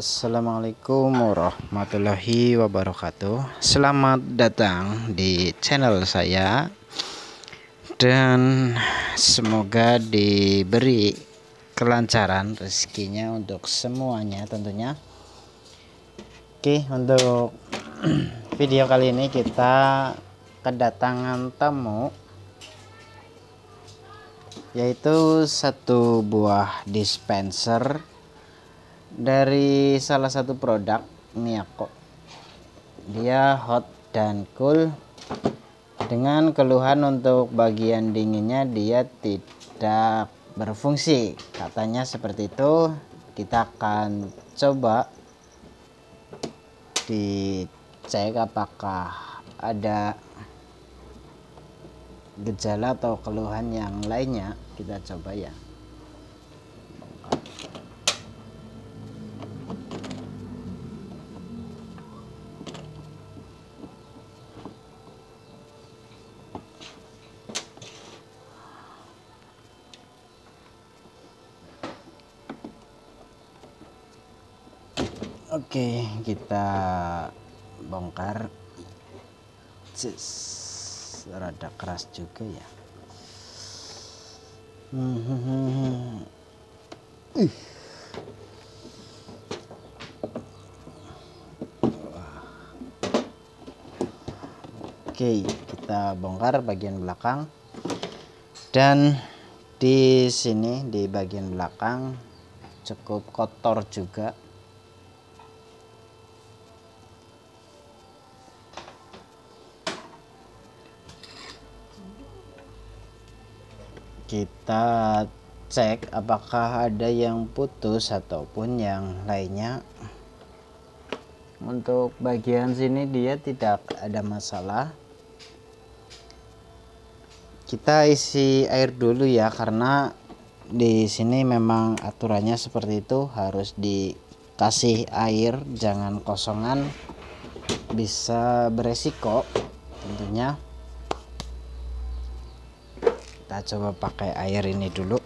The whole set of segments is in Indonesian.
Assalamualaikum warahmatullahi wabarakatuh. Selamat datang di channel saya dan semoga diberi kelancaran rezekinya untuk semuanya tentunya. Oke, untuk video kali ini kita kedatangan tamu, yaitu satu buah dispenser dari salah satu produk Miyako. Dia hot dan cool, dengan keluhan untuk bagian dinginnya dia tidak berfungsi, katanya seperti itu. Kita akan coba dicek apakah ada gejala atau keluhan yang lainnya. Kita coba ya. Oke, kita bongkar. Rada keras juga ya. Oke, kita bongkar bagian belakang, dan di sini di bagian belakang cukup kotor juga. Kita cek apakah ada yang putus ataupun yang lainnya. Untuk bagian sini dia tidak ada masalah. Kita isi air dulu ya, karena di sini memang aturannya seperti itu, harus dikasih air, jangan kosongan, bisa beresiko tentunya. Kita coba pakai air ini dulu.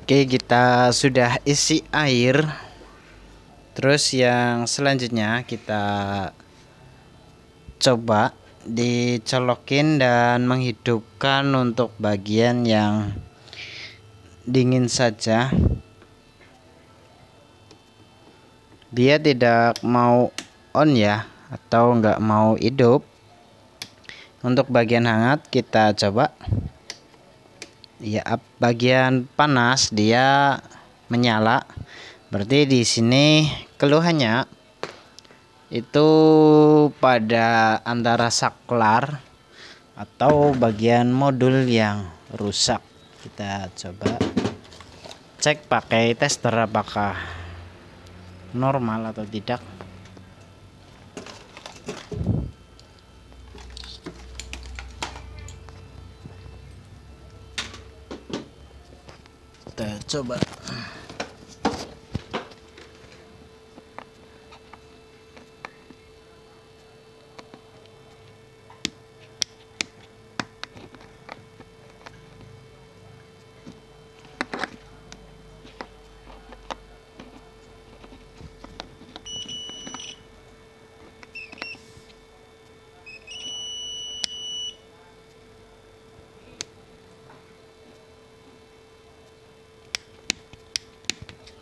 Oke, kita sudah isi air. Terus yang selanjutnya kita coba dicolokin dan menghidupkan untuk bagian yang dingin saja. Dia tidak mau on ya, atau nggak mau hidup. Untuk bagian hangat kita coba. Ya, bagian panas dia menyala. Berarti di sini keluhannya itu pada antara saklar atau bagian modul yang rusak. Kita coba cek pakai tester apakah normal atau tidak. Kita coba.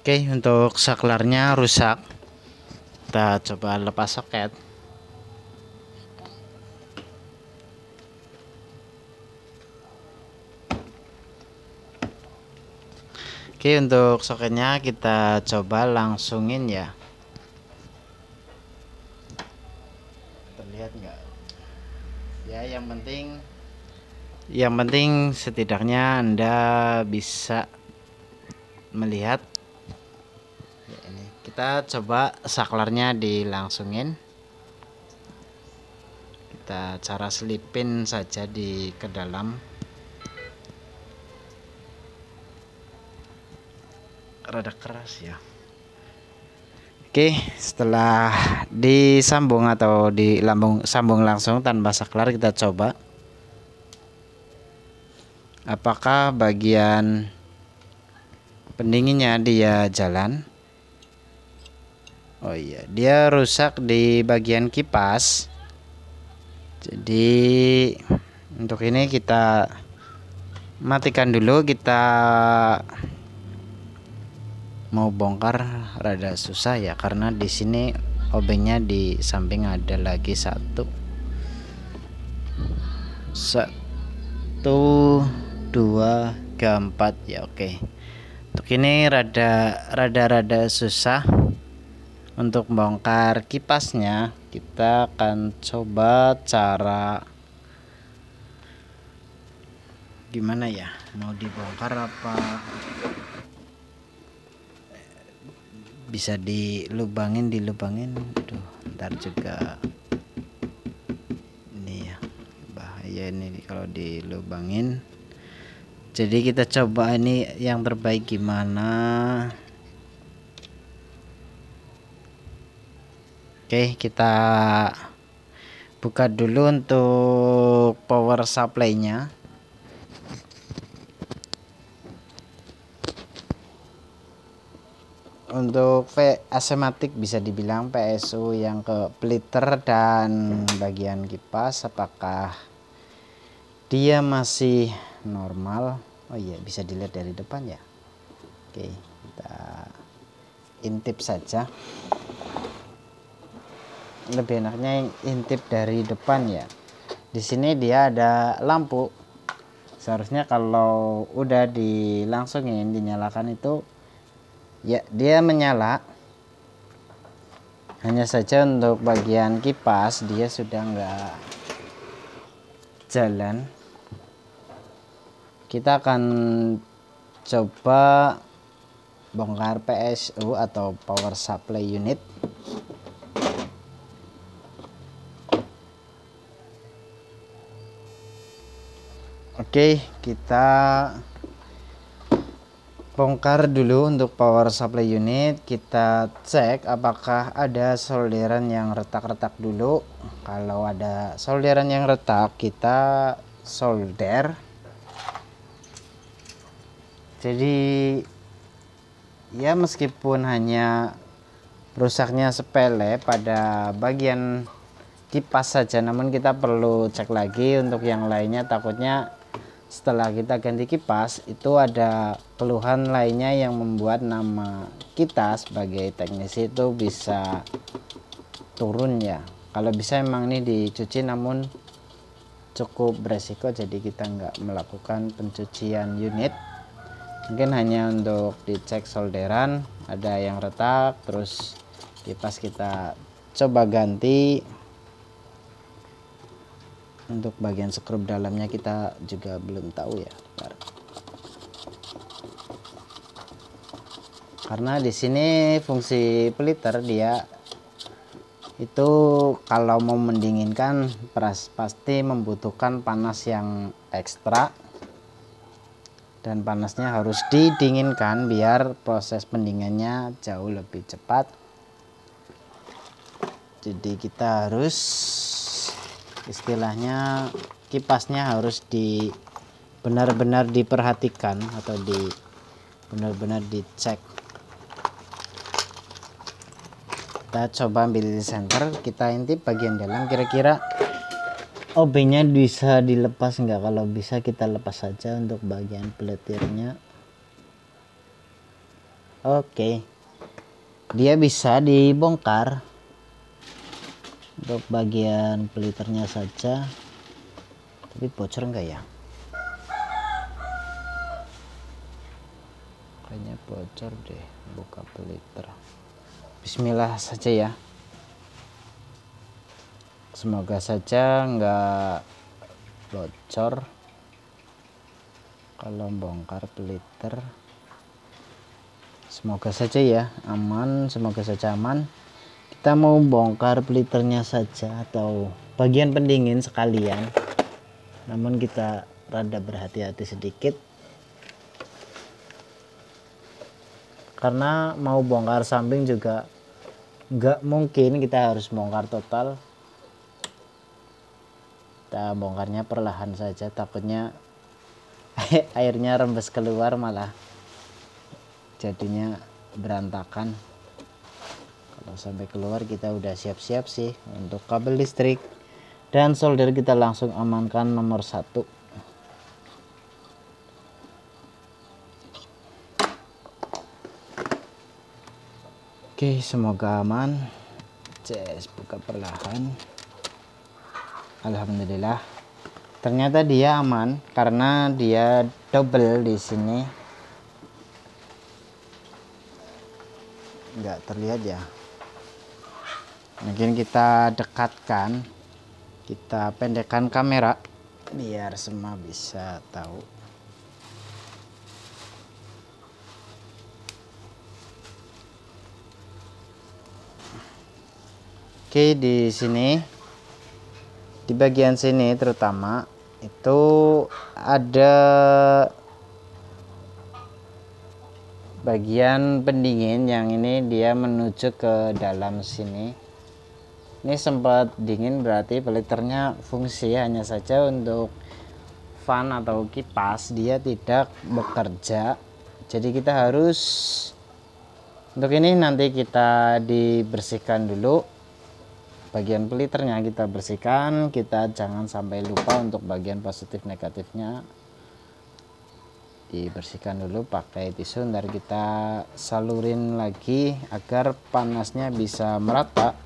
Oke, untuk saklarnya rusak. Kita coba lepas soket. Oke, untuk soketnya kita coba langsungin ya. Terlihat nggak? ya. Yang penting setidaknya Anda bisa melihat ya. Ini kita coba saklarnya dilangsungin, kita cara selipin saja ke dalam. Rada keras ya. Oke, setelah disambung atau sambung langsung tanpa saklar, kita coba apakah bagian pendinginnya dia jalan. Oh iya, dia rusak di bagian kipas. Jadi untuk ini kita matikan dulu. Kita mau bongkar rada susah ya, karena di sini obengnya di samping ada lagi satu, 2, 3, 4 ya. Oke, untuk ini rada susah untuk bongkar kipasnya. Kita akan coba cara gimana ya, mau dibongkar apa bisa dilubangin. Aduh, ntar juga ini ya, bahaya ini kalau dilubangin. Jadi kita coba ini yang terbaik gimana. Oke, kita buka dulu untuk power supply-nya. Untuk asematik bisa dibilang PSU yang ke splitter dan bagian kipas, apakah dia masih normal? Oh iya, bisa dilihat dari depan ya. Oke, kita intip saja. Lebih enaknya intip dari depan ya. Di sini dia ada lampu. Seharusnya kalau udah dilangsungin, dinyalakan itu ya dia menyala. Hanya saja untuk bagian kipas dia sudah enggak jalan. Kita akan coba bongkar PSU atau power supply unit. Oke, kita bongkar dulu untuk power supply unit. Kita cek apakah ada solderan yang retak-retak dulu. Kalau ada solderan yang retak, kita solder. Jadi ya meskipun hanya rusaknya sepele pada bagian kipas saja, namun kita perlu cek lagi untuk yang lainnya. Takutnya setelah kita ganti kipas itu ada keluhan lainnya yang membuat nama kita sebagai teknisi itu bisa turun ya. Kalau bisa emang ini dicuci, namun cukup beresiko, jadi kita nggak melakukan pencucian unit. Mungkin hanya untuk dicek solderan ada yang retak, terus kipas kita coba ganti. Untuk bagian skrup dalamnya kita juga belum tahu ya. Karena di sini fungsi splitter dia itu kalau mau mendinginkan pasti membutuhkan panas yang ekstra, dan panasnya harus didinginkan biar proses pendinginnya jauh lebih cepat. Jadi kita harus istilahnya kipasnya harus benar-benar diperhatikan atau benar-benar dicek. Kita coba ambil senter, kita intip bagian dalam kira-kira obengnya bisa dilepas enggak. Kalau bisa kita lepas saja untuk bagian peletirnya. Oke, dia bisa dibongkar untuk bagian peliternya saja. Tapi bocor enggak ya? Kayaknya bocor deh. Buka peliter. Bismillah saja ya. Semoga saja enggak bocor kalau bongkar peliter. Semoga saja ya aman, semoga saja aman. Kita mau bongkar peliternya saja atau bagian pendingin sekalian, namun kita rada berhati-hati sedikit karena mau bongkar samping juga nggak mungkin kita harus bongkar total. Kita bongkarnya perlahan saja, takutnya airnya rembes keluar malah jadinya berantakan. Kalau sampai keluar kita udah siap-siap sih untuk kabel listrik, dan solder kita langsung amankan nomor 1. Oke, semoga aman. Buka perlahan. Alhamdulillah. Ternyata dia aman karena dia double di sini. Nggak terlihat ya. Mungkin kita dekatkan, kita pendekkan kamera biar semua bisa tahu. Oke, di sini di bagian sini terutama itu ada bagian pendingin yang ini dia menuju ke dalam sini. Ini sempat dingin, berarti peliternya fungsi hanya saja untuk fan atau kipas, dia tidak bekerja. Jadi kita harus, untuk ini nanti kita dibersihkan dulu. Bagian peliternya kita bersihkan, kita jangan sampai lupa untuk bagian positif negatifnya dibersihkan dulu pakai tisu. Ntar kita salurin lagi agar panasnya bisa merata.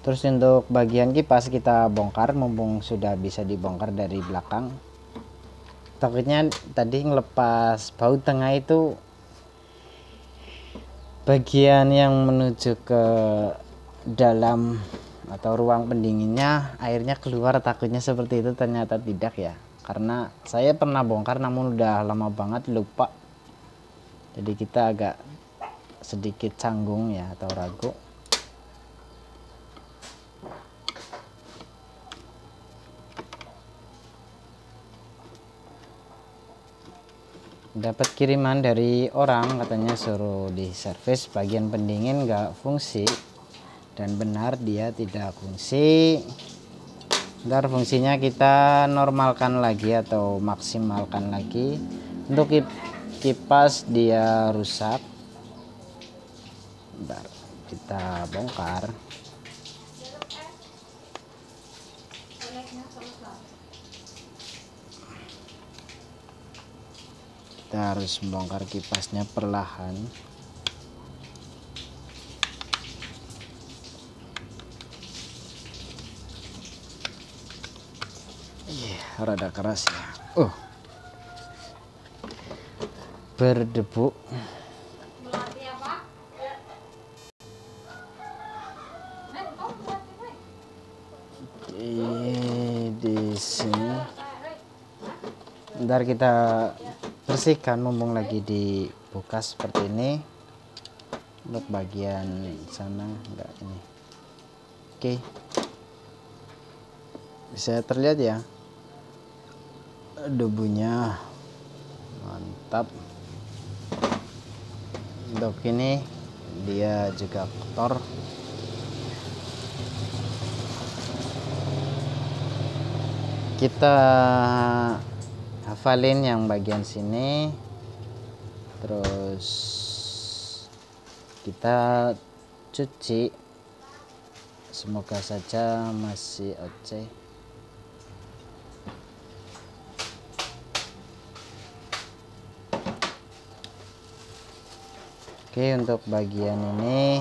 Terus untuk bagian kipas kita bongkar, mumpung sudah bisa dibongkar dari belakang. Takutnya tadi ngelepas baut tengah itu bagian yang menuju ke dalam atau ruang pendinginnya airnya keluar, takutnya seperti itu. Ternyata tidak ya, karena saya pernah bongkar namun udah lama banget lupa, jadi kita agak sedikit canggung ya atau ragu. Dapat kiriman dari orang, katanya suruh di servis bagian pendingin nggak fungsi, dan benar dia tidak fungsi. Ntar fungsinya kita normalkan lagi atau maksimalkan lagi. Untuk kipas dia rusak, ntar kita bongkar. Kita harus membongkar kipasnya perlahan. Rada keras ya. Berdebu. Di sini. Ntar kita bersihkan mumpung lagi dibuka seperti ini. Untuk bagian sana enggak ini. Oke. Bisa terlihat ya debunya, mantap. Untuk ini dia juga kotor. Kita hafalin yang bagian sini, terus kita cuci. Semoga saja masih oke. Oke, untuk bagian ini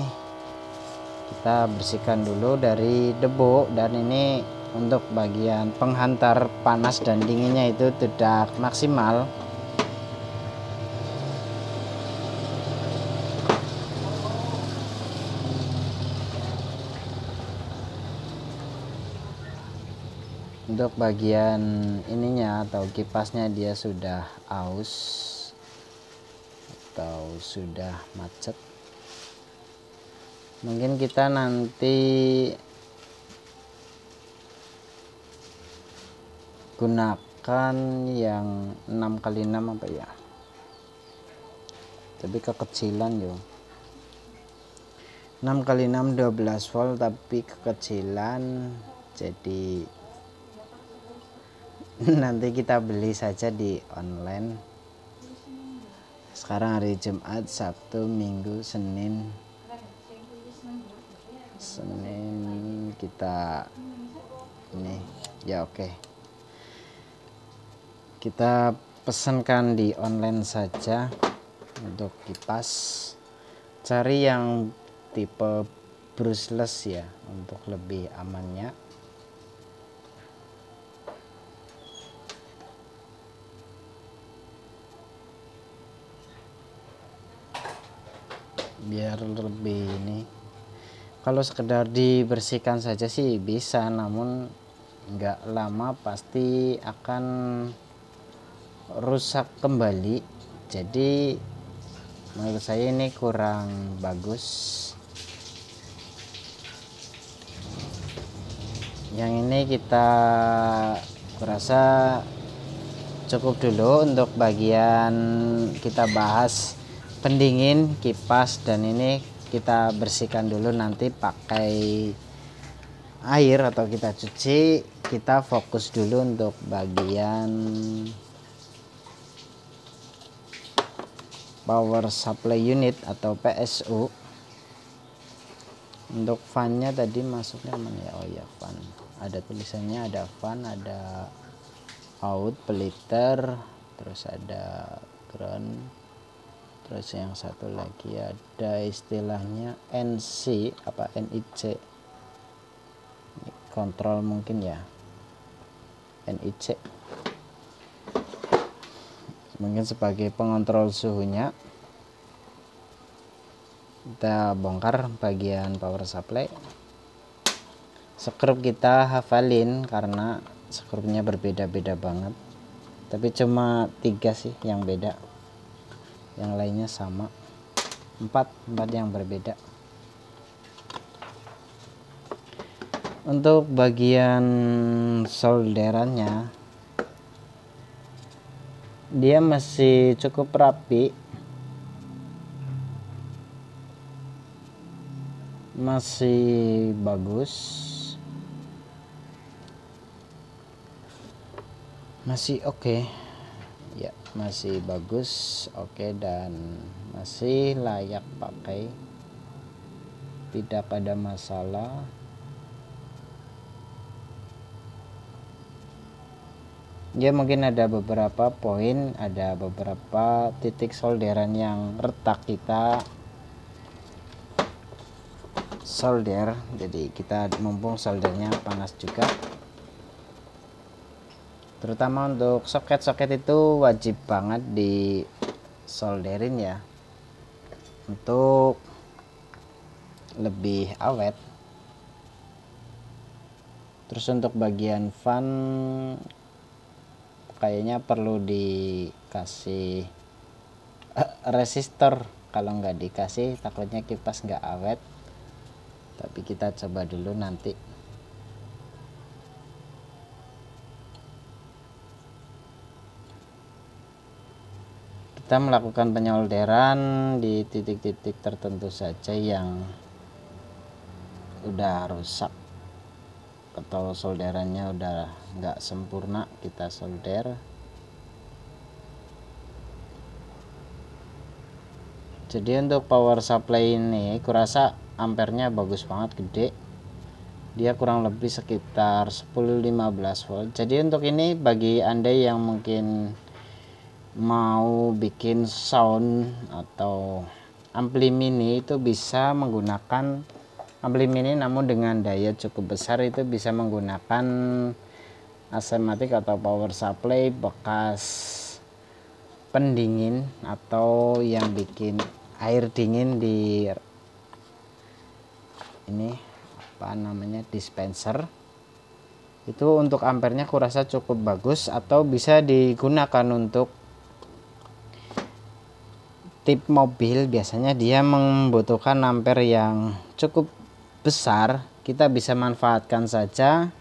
kita bersihkan dulu dari debu, dan ini untuk bagian penghantar panas dan dinginnya itu tidak maksimal. Untuk bagian ininya atau kipasnya dia sudah aus atau sudah macet. Mungkin kita nanti gunakan yang 6x6 apa ya, tapi kekecilan yo, 6x6 12 volt tapi kekecilan, jadi nanti kita beli saja di online. Sekarang hari Jumat, Sabtu, Minggu, Senin kita ini ya, oke. Kita pesankan di online saja untuk kipas. Cari yang tipe brushless ya, untuk lebih amannya. Biar lebih ini, kalau sekedar dibersihkan saja sih bisa, namun nggak lama pasti akan rusak kembali. Jadi menurut saya ini kurang bagus. Yang ini kita kurasa cukup dulu untuk bagian kita bahas pendingin kipas, dan ini kita bersihkan dulu, nanti pakai air atau kita cuci. Kita fokus dulu untuk bagian power supply unit atau PSU. Untuk fan-nya tadi masuknya mana ya? Oh ya, fan. Ada tulisannya, ada fan, ada out, peliter, terus ada ground, terus yang satu lagi ada istilahnya NC apa NIC, kontrol mungkin ya, NIC mungkin sebagai pengontrol suhunya. Kita bongkar bagian power supply. Skrup kita hafalin karena skrupnya berbeda-beda banget, tapi cuma 3 sih yang beda, yang lainnya sama. 4 yang berbeda. Untuk bagian solderannya dia masih cukup rapi, masih bagus, masih oke ya, masih bagus, oke, dan masih layak pakai, tidak ada masalah. Ya mungkin ada beberapa poin, ada beberapa titik solderan yang retak, kita solder, jadi kita mumpung soldernya panas juga. Terutama untuk soket-soket itu wajib banget di solderin ya, untuk lebih awet. Terus untuk bagian fan kayaknya perlu dikasih resistor, kalau nggak dikasih takutnya kipas nggak awet, tapi kita coba dulu nanti. Kita melakukan penyolderan di titik-titik tertentu saja yang udah rusak atau solderannya udah nggak sempurna, kita solder. Jadi untuk power supply ini kurasa ampernya bagus banget, gede, dia kurang lebih sekitar 10-15 volt. Jadi untuk ini bagi Anda yang mungkin mau bikin sound atau ampli mini, itu bisa menggunakan ampli mini, namun dengan daya cukup besar, itu bisa menggunakan asematik atau power supply bekas pendingin atau yang bikin air dingin di ini apa namanya, dispenser. Itu untuk ampernya kurasa cukup bagus, atau bisa digunakan untuk tip mobil. Biasanya dia membutuhkan ampere yang cukup besar, kita bisa manfaatkan saja.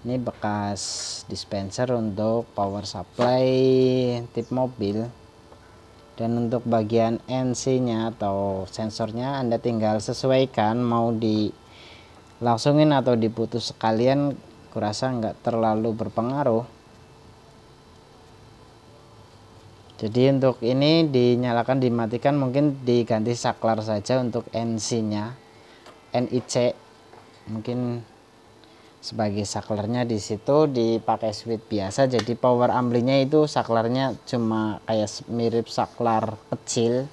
Ini bekas dispenser untuk power supply tip mobil. Dan untuk bagian NC nya atau sensornya Anda tinggal sesuaikan, mau dilangsungin atau diputus sekalian, kurasa nggak terlalu berpengaruh. Jadi untuk ini dinyalakan dimatikan, mungkin diganti saklar saja untuk NC nya, NIC mungkin sebagai saklarnya. Di situ dipakai switch biasa, jadi power amplinya itu saklarnya cuma kayak mirip saklar kecil,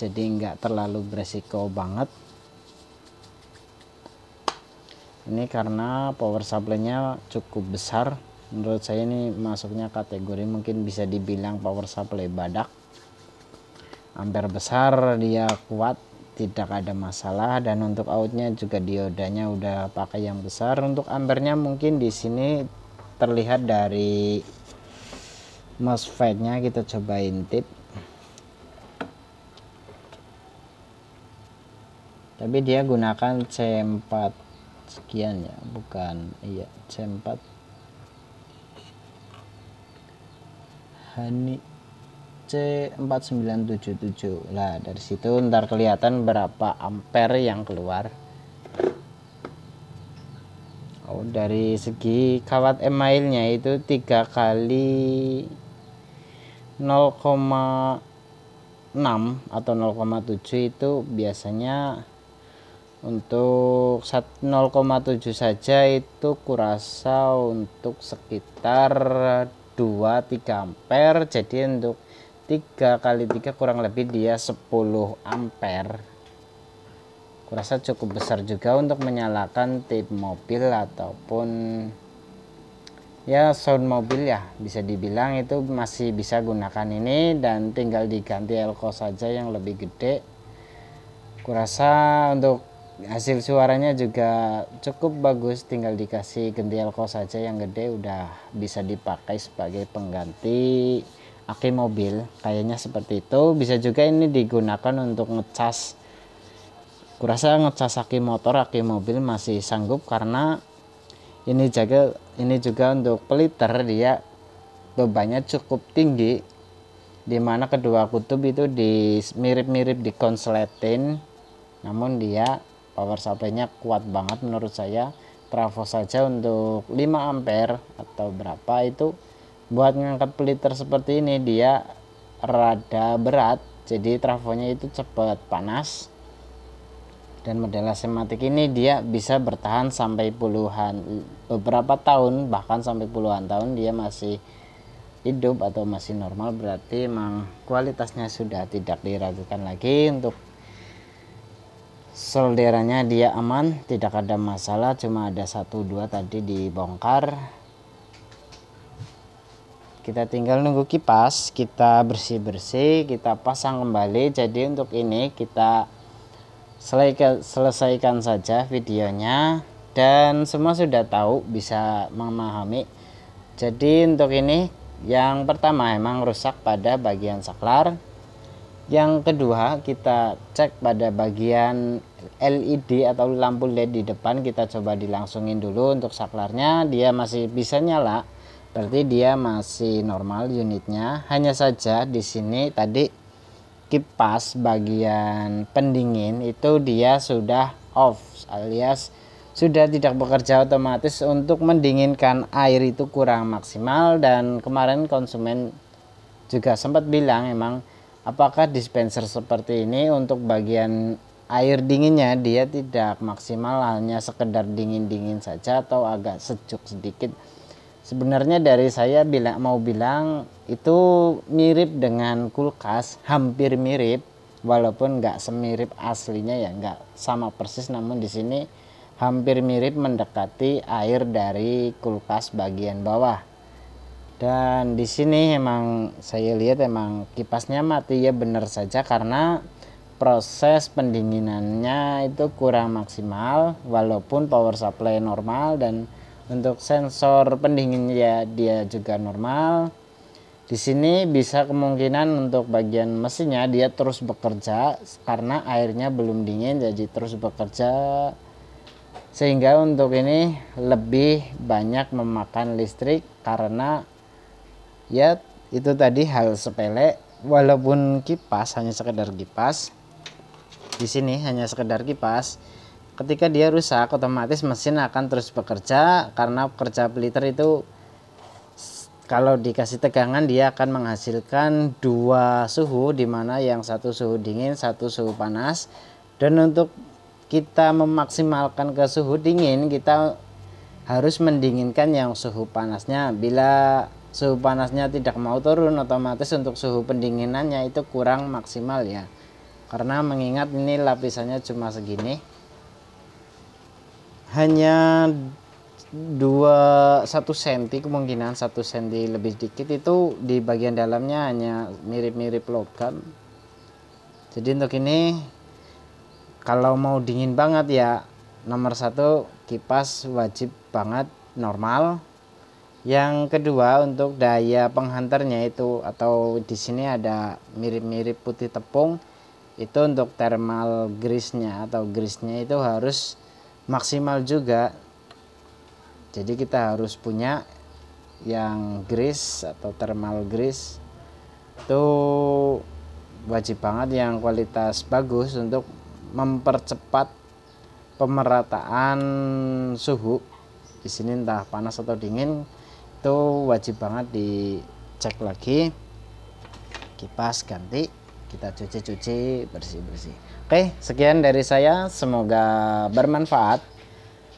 jadi nggak terlalu beresiko banget. Ini karena power supply-nya cukup besar, menurut saya ini masuknya kategori mungkin bisa dibilang power supply badak. Ampere besar, dia kuat, tidak ada masalah. Dan untuk outnya juga diodanya udah pakai yang besar. Untuk ampernya mungkin di sini terlihat dari MOSFET-nya, kita coba intip. Tapi dia gunakan C4 sekian ya, bukan, iya C4 Hani C4977 lah. Dari situ ntar kelihatan berapa ampere yang keluar. Oh, dari segi kawat emailnya itu 3 kali 0,6 atau 0,7 itu biasanya. Untuk 0,7 saja itu kurasa untuk sekitar 2-3 ampere. Jadi untuk 3 kali 3 kurang lebih dia 10 ampere. Kurasa cukup besar juga untuk menyalakan tip mobil ataupun ya sound mobil ya, bisa dibilang itu masih bisa gunakan ini. Dan tinggal diganti elko saja yang lebih gede. Kurasa untuk hasil suaranya juga cukup bagus, tinggal dikasih ganti elko saja yang gede, udah bisa dipakai sebagai pengganti aki mobil, kayaknya seperti itu. Bisa juga ini digunakan untuk ngecas. Kurasa ngecas aki motor, aki mobil masih sanggup, karena ini juga untuk peliter dia bebannya cukup tinggi, dimana kedua kutub itu mirip-mirip dikonsletin, namun dia power supply-nya kuat banget menurut saya. Trafo saja untuk 5 ampere atau berapa itu buat ngangkat peliter seperti ini dia rada berat, jadi trafonya itu cepat panas. Dan model asematik ini dia bisa bertahan sampai beberapa tahun, bahkan sampai puluhan tahun dia masih hidup atau masih normal, berarti emang kualitasnya sudah tidak diragukan lagi. Untuk solderannya dia aman, tidak ada masalah, cuma ada 1-2 tadi dibongkar. Kita tinggal nunggu kipas, kita bersih-bersih, kita pasang kembali. Jadi untuk ini kita selesaikan saja videonya, dan semua sudah tahu, bisa memahami. Jadi untuk ini yang pertama emang rusak pada bagian saklar. Yang kedua kita cek pada bagian LED atau lampu LED di depan, kita coba dilangsungin dulu. Untuk saklarnya dia masih bisa nyala, berarti dia masih normal unitnya. Hanya saja di sini tadi kipas bagian pendingin itu dia sudah off, alias sudah tidak bekerja otomatis. Untuk mendinginkan air itu kurang maksimal. Dan kemarin konsumen juga sempat bilang, emang apakah dispenser seperti ini untuk bagian air dinginnya dia tidak maksimal, hanya sekedar dingin-dingin saja atau agak sejuk sedikit. Sebenarnya dari saya mau bilang itu mirip dengan kulkas, hampir mirip, walaupun nggak semirip aslinya ya, nggak sama persis, namun di sini hampir mirip, mendekati air dari kulkas bagian bawah. Dan di sini emang saya lihat emang kipasnya mati ya, benar saja, karena proses pendinginannya itu kurang maksimal walaupun power supply normal, dan untuk sensor pendingin ya dia juga normal. Di sini bisa kemungkinan untuk bagian mesinnya dia terus bekerja karena airnya belum dingin, jadi terus bekerja, sehingga untuk ini lebih banyak memakan listrik karena ya itu tadi hal sepele. Walaupun kipas hanya sekedar kipas, di sini hanya sekedar kipas, ketika dia rusak otomatis mesin akan terus bekerja karena kerja peliter itu kalau dikasih tegangan dia akan menghasilkan dua suhu, dimana yang satu suhu dingin, satu suhu panas. Dan untuk kita memaksimalkan ke suhu dingin, kita harus mendinginkan yang suhu panasnya. Bila suhu panasnya tidak mau turun, otomatis untuk suhu pendinginannya itu kurang maksimal ya, karena mengingat ini lapisannya cuma segini, hanya 1 cm, kemungkinan 1 cm lebih dikit, itu di bagian dalamnya hanya mirip-mirip logam. Jadi untuk ini kalau mau dingin banget ya, nomor 1 kipas wajib banget normal. Yang kedua untuk daya penghantarnya itu, atau di sini ada mirip-mirip putih tepung, itu untuk thermal grease-nya atau grease-nya itu harus maksimal juga. Jadi kita harus punya yang grease atau thermal grease itu wajib banget yang kualitas bagus untuk mempercepat pemerataan suhu. Di sini entah panas atau dingin itu wajib banget dicek lagi. Kipas ganti, kita cuci bersih-bersih. Oke, sekian dari saya, semoga bermanfaat.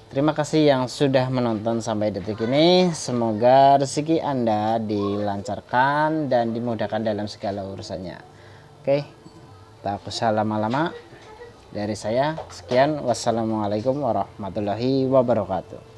Terima kasih yang sudah menonton sampai detik ini. Semoga rezeki Anda dilancarkan dan dimudahkan dalam segala urusannya. Oke, tak usah lama-lama. Dari saya sekian, wassalamualaikum warahmatullahi wabarakatuh.